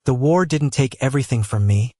The war didn't take everything from me,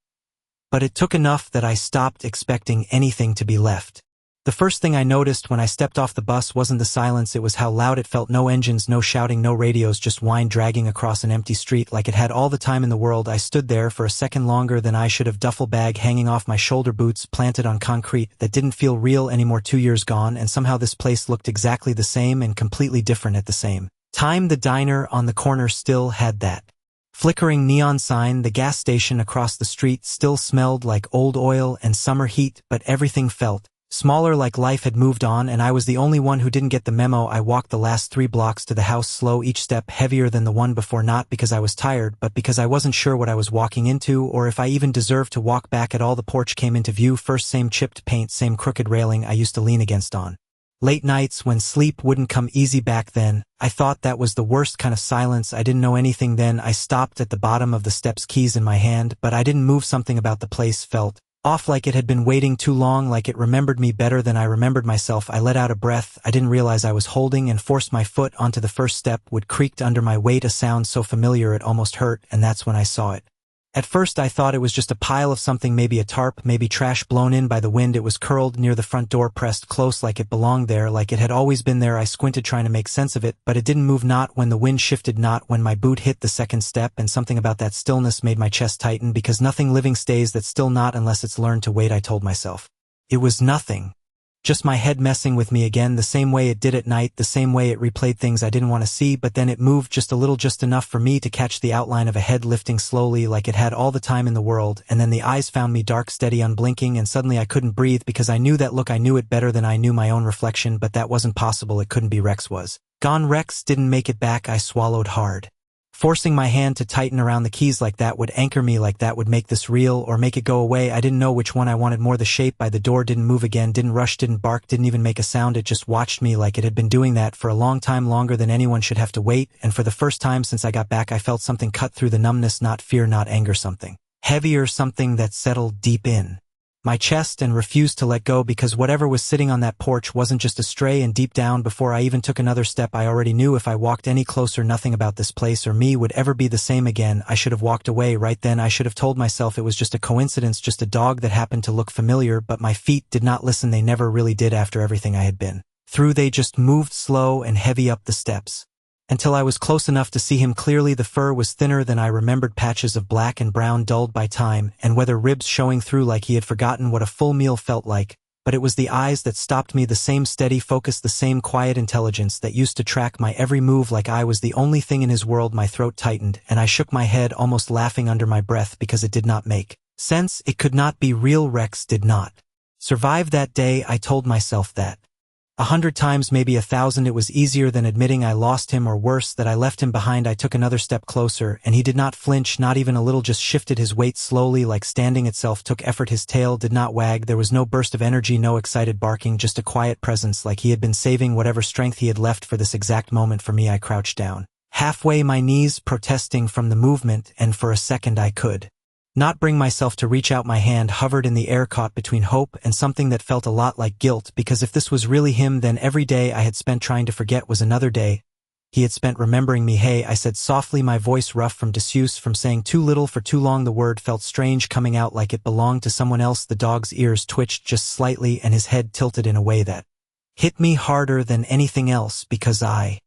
but it took enough that I stopped expecting anything to be left. The first thing I noticed when I stepped off the bus wasn't the silence, it was how loud it felt. No engines, no shouting, no radios, just wind dragging across an empty street like it had all the time in the world. I stood there for a second longer than I should have, duffel bag hanging off my shoulder, boots planted on concrete that didn't feel real anymore. 2 years gone, and somehow this place looked exactly the same and completely different at the same time. The diner on the corner still had that flickering neon sign. The gas station across the street still smelled like old oil and summer heat, but everything felt smaller, like life had moved on, and I was the only one who didn't get the memo. I walked the last 3 blocks to the house, slow, each step heavier than the one before, not because I was tired, but because I wasn't sure what I was walking into, or if I even deserved to walk back at all. The porch came into view first, same chipped paint, same crooked railing I used to lean against on late nights when sleep wouldn't come easy. Back then, I thought that was the worst kind of silence. I didn't know anything then. I stopped at the bottom of the steps, keys in my hand, but I didn't move. Something about the place felt off, like it had been waiting too long, like it remembered me better than I remembered myself. I let out a breath I didn't realize I was holding and forced my foot onto the first step. Wood creaked under my weight, a sound so familiar it almost hurt, and that's when I saw it. At first I thought it was just a pile of something, maybe a tarp, maybe trash blown in by the wind. It was curled near the front door, pressed close like it belonged there, like it had always been there. I squinted trying to make sense of it, but it didn't move, not when the wind shifted, not when my boot hit the second step, and something about that stillness made my chest tighten, because nothing living stays that still, not unless it's learned to wait. I told myself it was nothing. Just my head messing with me again, the same way it did at night, the same way it replayed things I didn't want to see. But then it moved just a little, just enough for me to catch the outline of a head lifting slowly, like it had all the time in the world, and then the eyes found me, dark, steady, unblinking, and suddenly I couldn't breathe because I knew that look. I knew it better than I knew my own reflection, but that wasn't possible. It couldn't be. Rex was gone. Rex didn't make it back. I swallowed hard. Forcing my hand to tighten around the keys, like that would anchor me, like that would make this real or make it go away. I didn't know which one I wanted more. The shape by the door didn't move again, didn't rush, didn't bark, didn't even make a sound. It just watched me, like it had been doing that for a long time, longer than anyone should have to wait. And for the first time since I got back, I felt something cut through the numbness, not fear, not anger, something heavier, something that settled deep in my chest and refused to let go, because whatever was sitting on that porch wasn't just a stray. And deep down, before I even took another step, I already knew if I walked any closer, nothing about this place or me would ever be the same again. I should have walked away right then. I should have told myself it was just a coincidence, just a dog that happened to look familiar, but my feet did not listen. They never really did after everything I had been through. They just moved slow and heavy up the steps, until I was close enough to see him clearly. The fur was thinner than I remembered, patches of black and brown dulled by time, and weather, ribs showing through like he had forgotten what a full meal felt like. But it was the eyes that stopped me, the same steady focus, the same quiet intelligence that used to track my every move like I was the only thing in his world. My throat tightened, and I shook my head, almost laughing under my breath, because it did not make sense. It could not be real. Rex did not survive that day. I told myself that 100 times, maybe 1,000. It was easier than admitting I lost him, or worse, that I left him behind. I took another step closer, and he did not flinch, not even a little, just shifted his weight slowly, like standing itself took effort. His tail did not wag. There was no burst of energy, no excited barking, just a quiet presence, like he had been saving whatever strength he had left for this exact moment. For me, I crouched down halfway, my knees protesting from the movement, and for a second I could not bring myself to reach out. My hand hovered in the air, caught between hope and something that felt a lot like guilt, because if this was really him, then every day I had spent trying to forget was another day he had spent remembering me. Hey, I said softly, my voice rough from disuse, from saying too little for too long. The word felt strange, coming out like it belonged to someone else. The dog's ears twitched just slightly, and his head tilted in a way that hit me harder than anything else, because I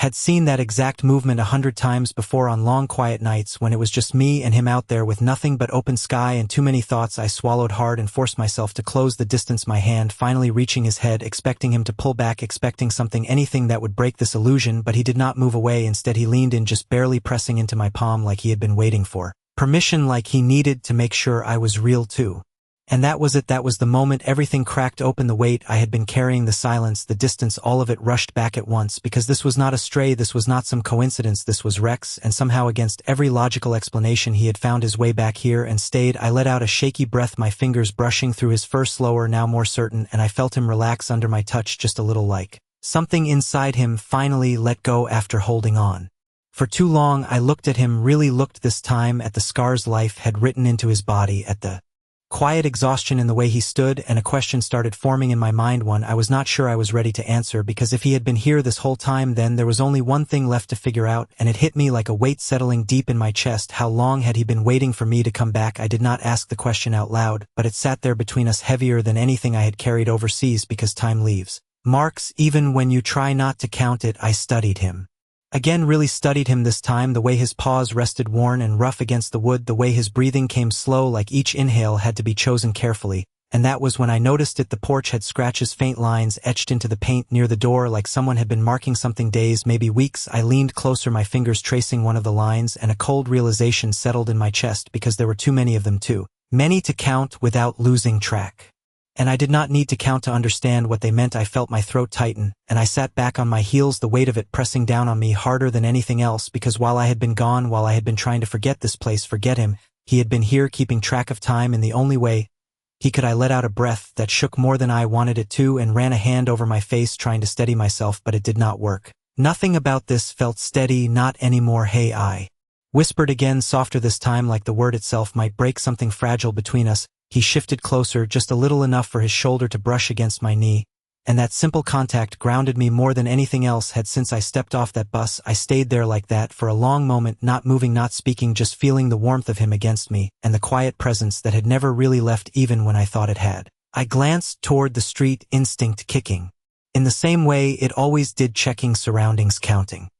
had seen that exact movement 100 times before, on long quiet nights when it was just me and him out there with nothing but open sky and too many thoughts. I swallowed hard and forced myself to close the distance, my hand finally reaching his head, expecting him to pull back, expecting something, anything that would break this illusion. But he did not move away. Instead, he leaned in, just barely pressing into my palm, like he had been waiting for permission, like he needed to make sure I was real too. And that was it. That was the moment everything cracked open. The weight I had been carrying, the silence, the distance, all of it rushed back at once, because this was not a stray, this was not some coincidence, this was Rex, and somehow against every logical explanation he had found his way back here and stayed. I let out a shaky breath, my fingers brushing through his fur, slower, now more certain, and I felt him relax under my touch just a little, like something inside him finally let go after holding on for too long. I looked at him, really looked this time, at the scars life had written into his body, at the Quiet exhaustion in the way he stood, and a question started forming in my mind, one I was not sure I was ready to answer, because if he had been here this whole time, then there was only one thing left to figure out, and it hit me like a weight settling deep in my chest. How long had he been waiting for me to come back? I did not ask the question out loud, but it sat there between us, heavier than anything I had carried overseas, because time leaves marks even when you try not to count it. I studied him. Again, really studied him this time, the way his paws rested worn and rough against the wood, the way his breathing came slow, like each inhale had to be chosen carefully, and that was when I noticed it. The porch had scratches, faint lines etched into the paint near the door, like someone had been marking something. Days, maybe weeks. I leaned closer, my fingers tracing one of the lines, and a cold realization settled in my chest, because there were too many of them, too many to count without losing track. And I did not need to count to understand what they meant. I felt my throat tighten, and I sat back on my heels, the weight of it pressing down on me harder than anything else, because while I had been gone, while I had been trying to forget this place, forget him, he had been here, keeping track of time in the only way he could. I let out a breath that shook more than I wanted it to, and ran a hand over my face, trying to steady myself, but it did not work. Nothing about this felt steady, not anymore. Hey, I whispered again, softer this time, like the word itself might break something fragile between us. He shifted closer, just a little, enough for his shoulder to brush against my knee, and that simple contact grounded me more than anything else had since I stepped off that bus. I stayed there like that for a long moment, not moving, not speaking, just feeling the warmth of him against me, and the quiet presence that had never really left even when I thought it had. I glanced toward the street, instinct kicking in the same way it always did, checking surroundings, counting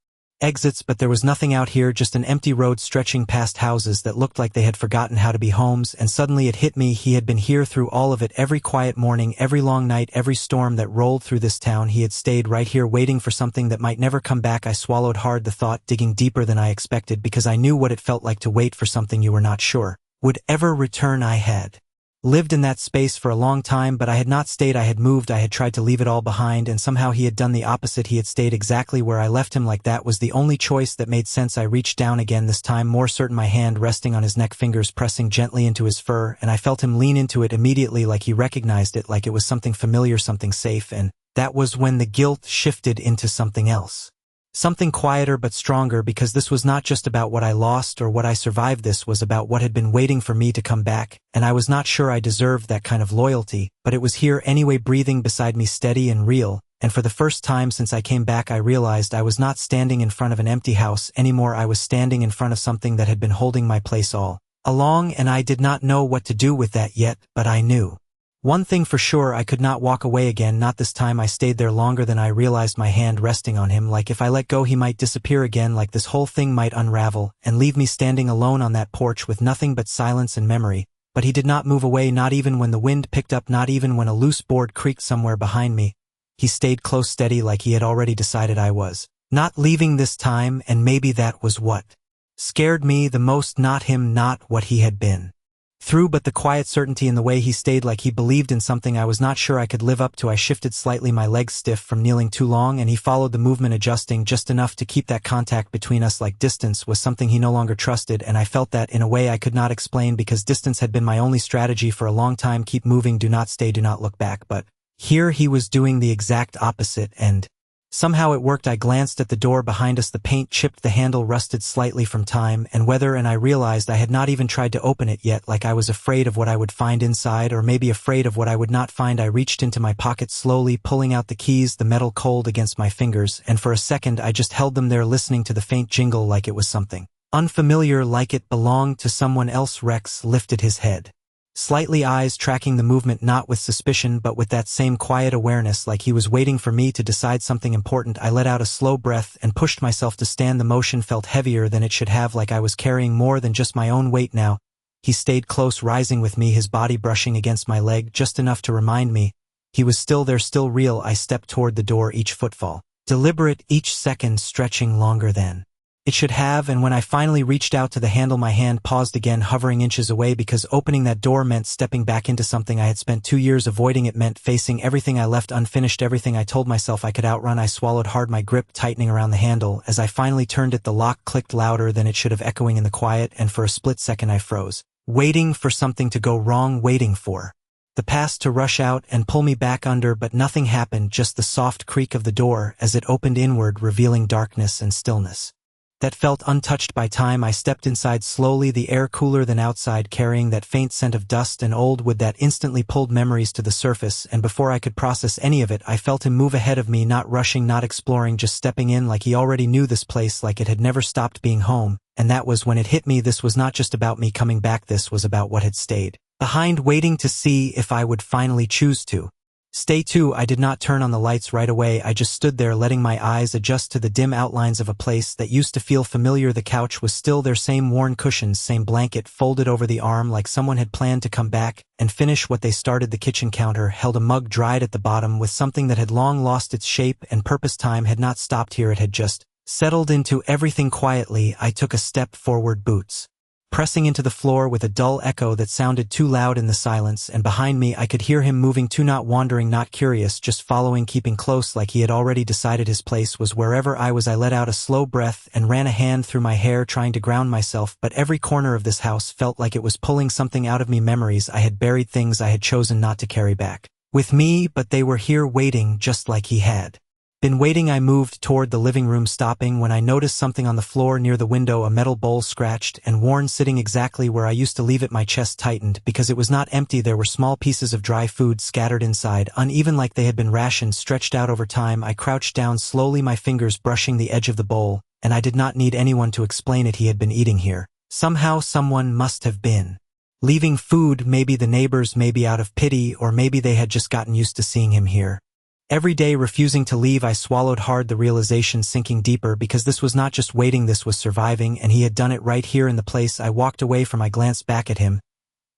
exits, but there was nothing out here, just an empty road stretching past houses that looked like they had forgotten how to be homes. And suddenly it hit me, he had been here through all of it, every quiet morning, every long night, every storm that rolled through this town. He had stayed right here, waiting for something that might never come back. I swallowed hard, the thought digging deeper than I expected, because I knew what it felt like to wait for something you were not sure would ever return. I had lived in that space for a long time, but I had not stayed. I had moved, I had tried to leave it all behind, and somehow he had done the opposite. He had stayed exactly where I left him, like that was the only choice that made sense. I reached down again, this time more certain, my hand resting on his neck, fingers pressing gently into his fur, and I felt him lean into it immediately, like he recognized it, like it was something familiar, something safe. And that was when the guilt shifted into something else. Something quieter but stronger, because this was not just about what I lost or what I survived. This was about what had been waiting for me to come back, and I was not sure I deserved that kind of loyalty, but it was here anyway, breathing beside me, steady and real. And for the first time since I came back, I realized I was not standing in front of an empty house anymore. I was standing in front of something that had been holding my place all along, and I did not know what to do with that yet, but I knew one thing for sure: I could not walk away again, not this time. I stayed there longer than I realized, my hand resting on him, like if I let go he might disappear again, like this whole thing might unravel and leave me standing alone on that porch with nothing but silence and memory. But he did not move away, not even when the wind picked up, not even when a loose board creaked somewhere behind me. He stayed close, steady, like he had already decided I was not leaving this time, and maybe that was what scared me the most, not him, not what he had been through, but the quiet certainty in the way he stayed, like he believed in something I was not sure I could live up to. I shifted slightly, my legs stiff from kneeling too long, and he followed the movement, adjusting just enough to keep that contact between us, like distance was something he no longer trusted, and I felt that in a way I could not explain, because distance had been my only strategy for a long time. Keep moving, do not stay, do not look back. But here he was doing the exact opposite, and somehow it worked. I glanced at the door behind us, the paint chipped, the handle rusted slightly from time and weather, and I realized I had not even tried to open it yet, like I was afraid of what I would find inside, or maybe afraid of what I would not find. I reached into my pocket, slowly pulling out the keys, the metal cold against my fingers, and for a second I just held them there, listening to the faint jingle, like it was something unfamiliar, like it belonged to someone else. Rex lifted his head slightly, eyes tracking the movement, not with suspicion but with that same quiet awareness, like he was waiting for me to decide something important. I let out a slow breath and pushed myself to stand. The motion felt heavier than it should have, like I was carrying more than just my own weight now. He stayed close, rising with me, his body brushing against my leg just enough to remind me he was still there, still real. I stepped toward the door, each footfall deliberate, each second stretching longer than it should have, and when I finally reached out to the handle, my hand paused again, hovering inches away, because opening that door meant stepping back into something I had spent 2 years avoiding. It meant facing everything I left unfinished, everything I told myself I could outrun. I swallowed hard, my grip tightening around the handle. As I finally turned it, the lock clicked louder than it should have, echoing in the quiet, and for a split second I froze, waiting for something to go wrong, waiting for the past to rush out and pull me back under. But nothing happened, just the soft creak of the door as it opened inward, revealing darkness and stillness. that felt untouched by time. I stepped inside slowly, the air cooler than outside, carrying that faint scent of dust and old wood that instantly pulled memories to the surface, and before I could process any of it, I felt him move ahead of me, not rushing, not exploring, just stepping in like he already knew this place, like it had never stopped being home. And that was when it hit me. This was not just about me coming back, this was about what had stayed behind, waiting to see if I would finally choose to stay too. I did not turn on the lights right away. I just stood there, letting my eyes adjust to the dim outlines of a place that used to feel familiar. The couch was still there, same worn cushions, same blanket folded over the arm, like someone had planned to come back and finish what they started. The kitchen counter held a mug dried at the bottom with something that had long lost its shape and purpose. Time had not stopped here, it had just settled into everything quietly. I took a step forward, boots pressing into the floor with a dull echo that sounded too loud in the silence, and behind me I could hear him moving too, not wandering, not curious, just following, keeping close, like he had already decided his place was wherever I was. I let out a slow breath and ran a hand through my hair, trying to ground myself, but every corner of this house felt like it was pulling something out of me. Memories I had buried, things I had chosen not to carry back with me, but they were here waiting, just like he had been waiting. I moved toward the living room, stopping when I noticed something on the floor near the window, a metal bowl, scratched and worn, sitting exactly where I used to leave it. My chest tightened because it was not empty. There were small pieces of dry food scattered inside, uneven like they had been rations stretched out over time. I crouched down slowly, my fingers brushing the edge of the bowl, and I did not need anyone to explain it. He had been eating here. Somehow, someone must have been leaving food, maybe the neighbors, maybe out of pity, or maybe they had just gotten used to seeing him here every day, refusing to leave. I swallowed hard, the realization sinking deeper, because this was not just waiting, this was surviving, and he had done it right here in the place. I walked away from. I glanced back at him.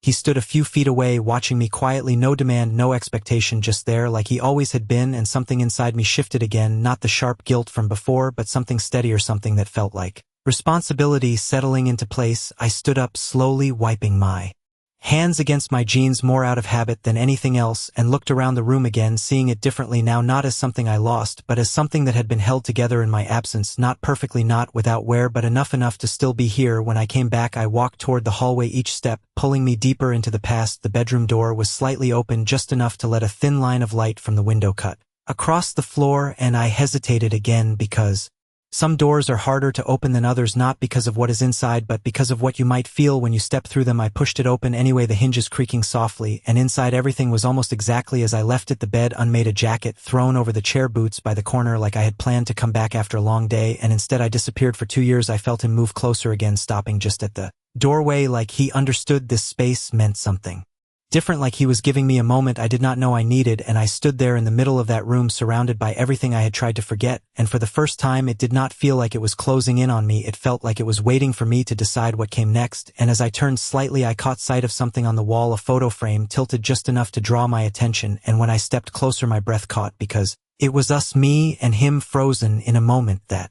He stood a few feet away, watching me quietly, no demand, no expectation, just there, like he always had been. And something inside me shifted again, not the sharp guilt from before, but something steadier, something that felt like responsibility settling into place. I stood up slowly, wiping my hands against my jeans, more out of habit than anything else, and looked around the room again, seeing it differently now, not as something I lost, but as something that had been held together in my absence, not perfectly, not without wear, but enough to still be here. When I came back, I walked toward the hallway, each step pulling me deeper into the past. The bedroom door was slightly open, just enough to let a thin line of light from the window cut across the floor, and I hesitated again, because some doors are harder to open than others, not because of what is inside, but because of what you might feel when you step through them. I pushed it open anyway, the hinges creaking softly, and inside everything was almost exactly as I left it. The bed unmade, a jacket thrown over the chair, boots by the corner, like I had planned to come back after a long day, and instead I disappeared for 2 years. I felt him move closer again, stopping just at the doorway, like he understood this space meant something different, like he was giving me a moment I did not know I needed. And I stood there in the middle of that room, surrounded by everything I had tried to forget, and for the first time it did not feel like it was closing in on me. It felt like it was waiting for me to decide what came next. And as I turned slightly, I caught sight of something on the wall, a photo frame tilted just enough to draw my attention, and when I stepped closer my breath caught, because it was us, me and him, frozen in a moment that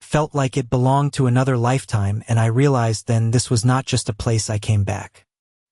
felt like it belonged to another lifetime. And I realized then this was not just a place I came back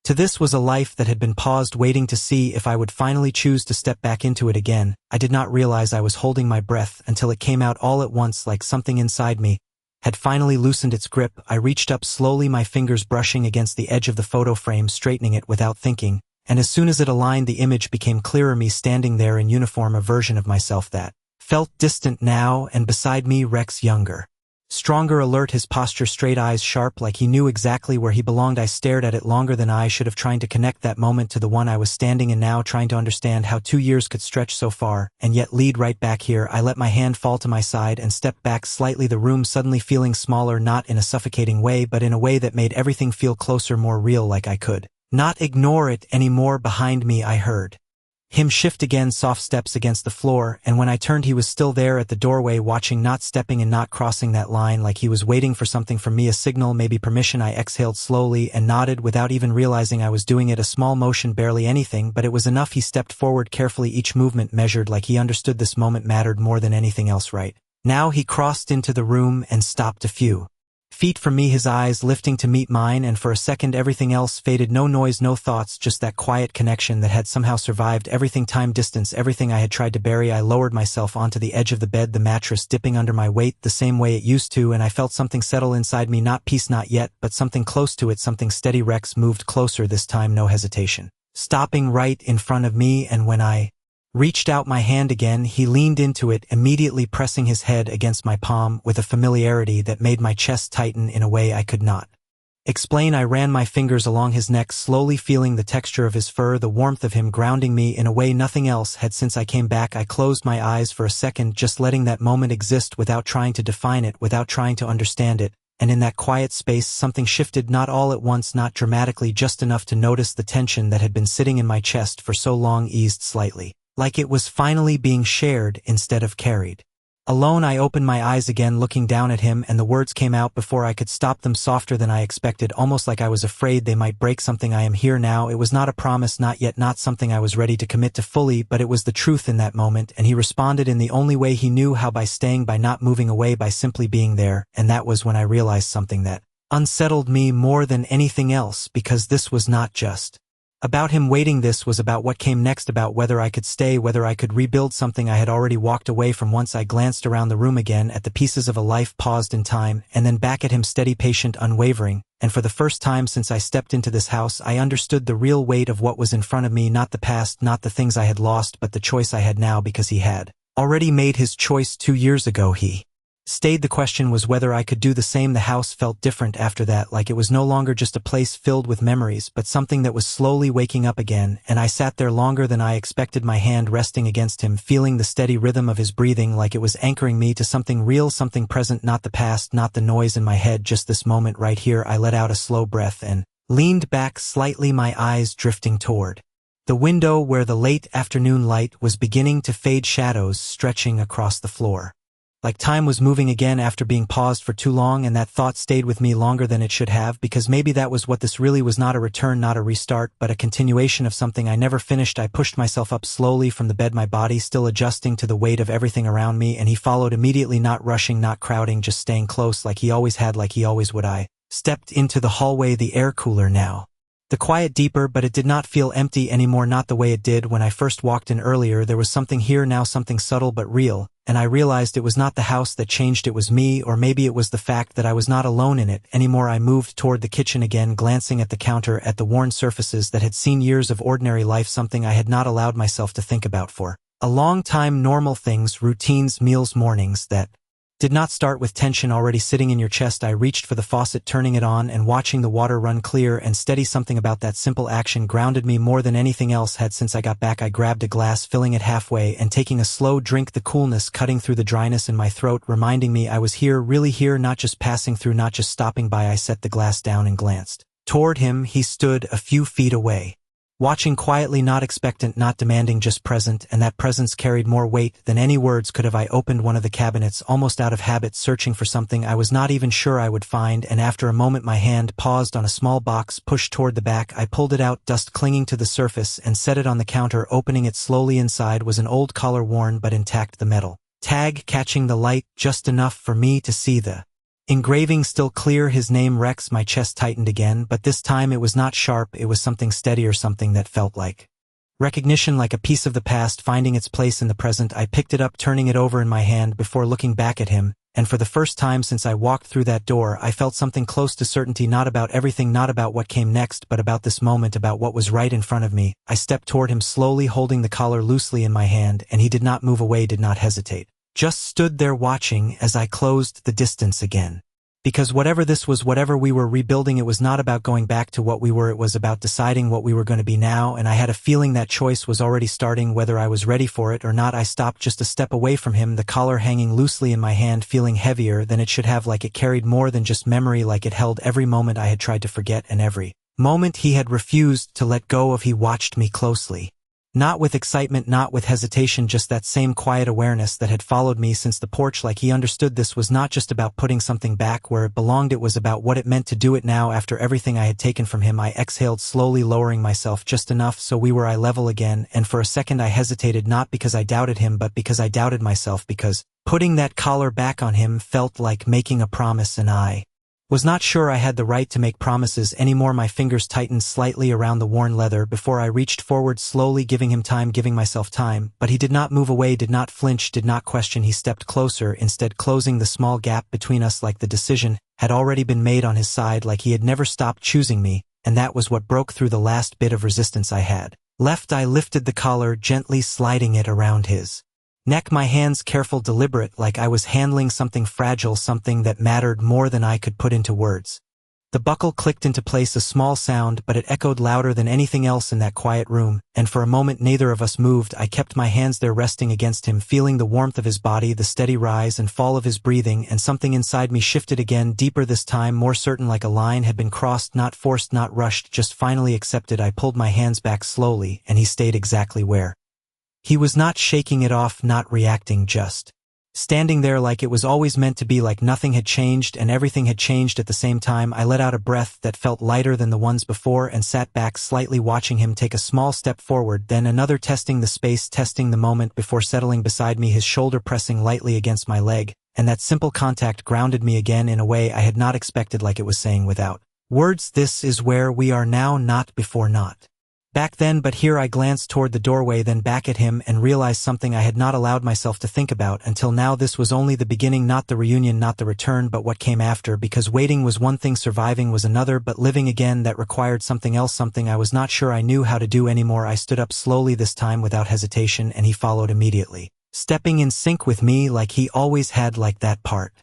to, this was a life that had been paused, waiting to see if I would finally choose to step back into it again. I did not realize I was holding my breath until it came out all at once, like something inside me had finally loosened its grip. I reached up slowly, my fingers brushing against the edge of the photo frame, straightening it without thinking, and as soon as it aligned, the image became clearer, me standing there in uniform, a version of myself that felt distant now, and beside me Rex, younger, stronger, alert, his posture straight, eyes sharp, like he knew exactly where he belonged. I stared at it longer than I should have, trying to connect that moment to the one I was standing in now, trying to understand how 2 years could stretch so far and yet lead right back here. I let my hand fall to my side and stepped back slightly, the room suddenly feeling smaller, not in a suffocating way, but in a way that made everything feel closer, more real, like I could not ignore it anymore. Behind me I heard him shift again, soft steps against the floor, and when I turned he was still there at the doorway, watching, not stepping and not crossing that line, like he was waiting for something from me, a signal, maybe permission. I exhaled slowly and nodded without even realizing I was doing it, a small motion, barely anything, but it was enough. He stepped forward carefully, each movement measured, like he understood this moment mattered more than anything else right now. He crossed into the room and stopped a few feet from me, his eyes lifting to meet mine, and for a second everything else faded. No noise, no thoughts, just that quiet connection that had somehow survived everything, time, distance, everything I had tried to bury. I lowered myself onto the edge of the bed, the mattress dipping under my weight the same way it used to, and I felt something settle inside me, not peace, not yet, but something close to it, something steady. Rex moved closer this time, no hesitation, stopping right in front of me, and when I Reached out my hand again, he leaned into it, immediately pressing his head against my palm with a familiarity that made my chest tighten in a way I could not explain. I ran my fingers along his neck, slowly feeling the texture of his fur, the warmth of him grounding me in a way nothing else had since I came back. I closed my eyes for a second, just letting that moment exist without trying to define it, without trying to understand it, and in that quiet space something shifted, not all at once, not dramatically, just enough to notice the tension that had been sitting in my chest for so long eased slightly, like it was finally being shared instead of carried. Alone, I opened my eyes again, looking down at him, and the words came out before I could stop them, softer than I expected, almost like I was afraid they might break something. I am here now. It was not a promise, not yet, not something I was ready to commit to fully, but it was the truth in that moment, and he responded in the only way he knew how, by staying, by not moving away, by simply being there. And that was when I realized something that unsettled me more than anything else, because this was not just about him waiting. This was about what came next, about whether I could stay, whether I could rebuild something I had already walked away from. Once I glanced around the room again, at the pieces of a life paused in time, and then back at him, steady, patient, unwavering, and for the first time since I stepped into this house, I understood the real weight of what was in front of me, not the past, not the things I had lost, but the choice I had now, because he had already made his choice 2 years ago. He stayed. The question was whether I could do the same. The house felt different after that, like it was no longer just a place filled with memories, but something that was slowly waking up again, and I sat there longer than I expected, my hand resting against him, feeling the steady rhythm of his breathing, like it was anchoring me to something real, something present, not the past, not the noise in my head, just this moment right here. I let out a slow breath and leaned back slightly, my eyes drifting toward the window where the late afternoon light was beginning to fade, shadows stretching across the floor. Like time was moving again after being paused for too long, and that thought stayed with me longer than it should have, because maybe that was what this really was, not a return, not a restart, but a continuation of something I never finished. I pushed myself up slowly from the bed, my body still adjusting to the weight of everything around me, and he followed immediately, not rushing, not crowding, just staying close like he always had, like he always would. I stepped into the hallway, the air cooler now. The quiet deeper, but it did not feel empty anymore, not the way it did when I first walked in earlier. There was something here now, something subtle but real, and I realized it was not the house that changed, it was me, or maybe it was the fact that I was not alone in it anymore. I moved toward the kitchen again, glancing at the counter, at the worn surfaces that had seen years of ordinary life, something I had not allowed myself to think about for a long time. Normal things, routines, meals, mornings that did not start with tension already sitting in your chest. I reached for the faucet, turning it on and watching the water run clear and steady. Something about that simple action grounded me more than anything else had since I got back. I grabbed a glass, filling it halfway and taking a slow drink, the coolness cutting through the dryness in my throat, reminding me I was here, really here, not just passing through, not just stopping by. I set the glass down and glanced toward him. He stood a few feet away, watching quietly, not expectant, not demanding, just present, and that presence carried more weight than any words could have. I opened one of the cabinets, almost out of habit, searching for something I was not even sure I would find, and after a moment my hand paused on a small box pushed toward the back. I pulled it out, dust clinging to the surface, and set it on the counter, opening it slowly. Inside was an old collar, worn but intact, the metal tag catching the light just enough for me to see the engraving still clear, his name, Rex. My chest tightened again, but this time it was not sharp, it was something steadier, something that felt like recognition, like a piece of the past finding its place in the present. I picked it up, turning it over in my hand before looking back at him, and for the first time since I walked through that door, I felt something close to certainty, not about everything, not about what came next, but about this moment, about what was right in front of me. I stepped toward him, slowly holding the collar loosely in my hand, and he did not move away, did not hesitate. Just stood there watching as I closed the distance again. Because whatever this was, whatever we were rebuilding, it was not about going back to what we were, it was about deciding what we were going to be now, and I had a feeling that choice was already starting, whether I was ready for it or not. I stopped just a step away from him, the collar hanging loosely in my hand, feeling heavier than it should have, like it carried more than just memory, like it held every moment I had tried to forget and every moment he had refused to let go of. He watched me closely. Not with excitement, not with hesitation, just that same quiet awareness that had followed me since the porch, like he understood this was not just about putting something back where it belonged, it was about what it meant to do it now after everything I had taken from him. I exhaled slowly, lowering myself just enough so we were eye level again, and for a second I hesitated, not because I doubted him but because I doubted myself, because putting that collar back on him felt like making a promise, and I was not sure I had the right to make promises anymore. My fingers tightened slightly around the worn leather before I reached forward, slowly giving him time, giving myself time, but he did not move away, did not flinch, did not question. He stepped closer, instead closing the small gap between us, like the decision had already been made on his side, like he had never stopped choosing me, and that was what broke through the last bit of resistance I had. Left, I lifted the collar, gently sliding it around his neck, my hands careful, deliberate, like I was handling something fragile, something that mattered more than I could put into words. The buckle clicked into place, a small sound, but it echoed louder than anything else in that quiet room, and for a moment neither of us moved. I kept my hands there, resting against him, feeling the warmth of his body, the steady rise and fall of his breathing, and something inside me shifted again, deeper this time, more certain, like a line had been crossed, not forced, not rushed, just finally accepted. I pulled my hands back slowly, and he stayed exactly where he was, not shaking it off, not reacting, just standing there like it was always meant to be, like nothing had changed and everything had changed at the same time. I let out a breath that felt lighter than the ones before and sat back slightly, watching him take a small step forward, then another, testing the space, testing the moment, before settling beside me, his shoulder pressing lightly against my leg, and that simple contact grounded me again in a way I had not expected, like it was saying without words, "This is where we are now, not before, not back then, but here." I glanced toward the doorway, then back at him, and realized something I had not allowed myself to think about until now. This was only the beginning, not the reunion, not the return, but what came after, because waiting was one thing, surviving was another, but living again, that required something else, something I was not sure I knew how to do anymore. I stood up slowly, this time without hesitation, and he followed immediately, stepping in sync with me like he always had, like that part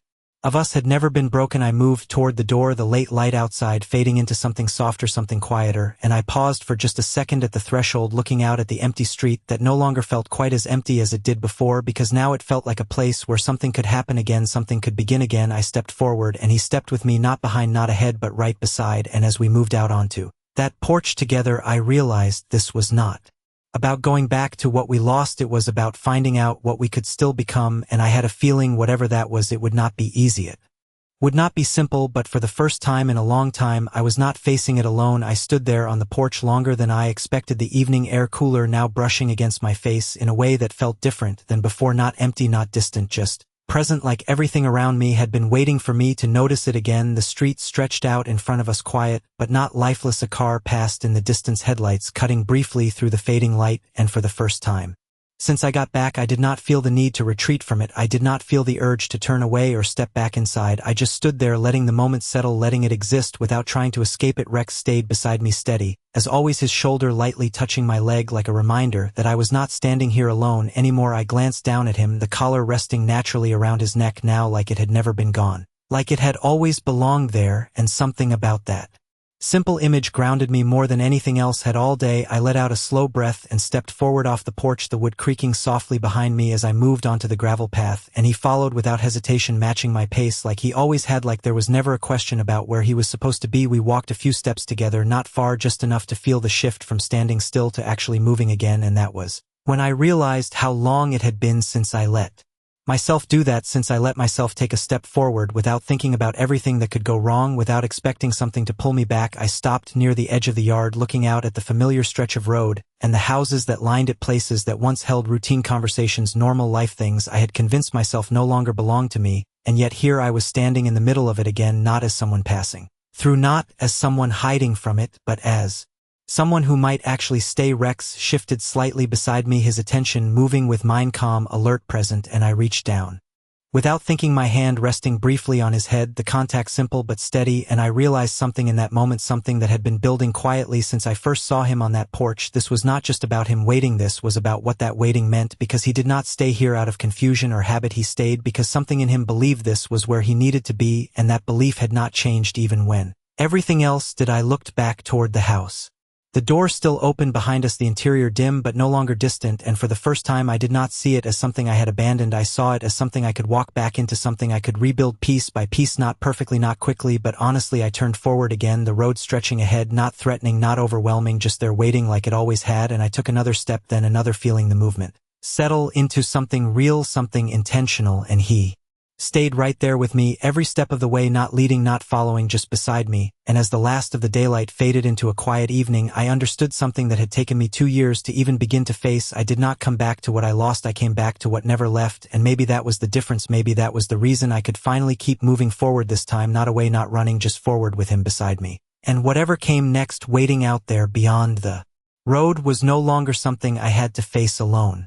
of us had never been broken. I moved toward the door, the late light outside fading into something softer, something quieter, and I paused for just a second at the threshold, looking out at the empty street that no longer felt quite as empty as it did before, because now it felt like a place where something could happen again, something could begin again. I stepped forward, and he stepped with me, not behind, not ahead, but right beside, and as we moved out onto that porch together, I realized this was not about going back to what we lost. It was about finding out what we could still become, and I had a feeling, whatever that was, it would not be easy. It would not be simple, but for the first time in a long time, I was not facing it alone. I stood there on the porch longer than I expected, the evening air cooler now brushing against my face in a way that felt different than before, not empty, not distant, just present, like everything around me had been waiting for me to notice it again. The street stretched out in front of us, quiet, but not lifeless. A car passed in the distance, headlights cutting briefly through the fading light, and for the first time since I got back, I did not feel the need to retreat from it. I did not feel the urge to turn away or step back inside. I just stood there, letting the moment settle, letting it exist without trying to escape it. Rex stayed beside me, steady, as always, his shoulder lightly touching my leg, like a reminder that I was not standing here alone anymore. I glanced down at him, the collar resting naturally around his neck now, like it had never been gone, like it had always belonged there, and something about that simple image grounded me more than anything else had all day. I let out a slow breath and stepped forward off the porch, the wood creaking softly behind me as I moved onto the gravel path, and he followed without hesitation, matching my pace like he always had, like there was never a question about where he was supposed to be. We walked a few steps together, not far, just enough to feel the shift from standing still to actually moving again, and that was when I realized how long it had been since I let myself do that, since I let myself take a step forward without thinking about everything that could go wrong, without expecting something to pull me back. I stopped near the edge of the yard, looking out at the familiar stretch of road and the houses that lined it, places that once held routine conversations, normal life, things I had convinced myself no longer belonged to me, and yet here I was standing in the middle of it again, not as someone passing through, not as someone hiding from it, but as someone who might actually stay. Rex shifted slightly beside me, his attention moving with mine, calm, alert, present, and I reached down without thinking, my hand resting briefly on his head, the contact simple but steady, and I realized something in that moment, something that had been building quietly since I first saw him on that porch. This was not just about him waiting, this was about what that waiting meant, because he did not stay here out of confusion or habit. He stayed because something in him believed this was where he needed to be, and that belief had not changed even when everything else did. I looked back toward the house. The door still open behind us, the interior dim but no longer distant, and for the first time I did not see it as something I had abandoned. I saw it as something I could walk back into, something I could rebuild piece by piece, not perfectly, not quickly, but honestly. I turned forward again, the road stretching ahead, not threatening, not overwhelming, just there waiting like it always had, and I took another step, then another, feeling the movement settle into something real, something intentional, and he stayed right there with me every step of the way, not leading, not following, just beside me. And as the last of the daylight faded into a quiet evening, I understood something that had taken me 2 years to even begin to face. I did not come back to what I lost, I came back to what never left, and maybe that was the difference, maybe that was the reason I could finally keep moving forward, this time not away, not running, just forward with him beside me. And whatever came next, waiting out there beyond the road, was no longer something I had to face alone.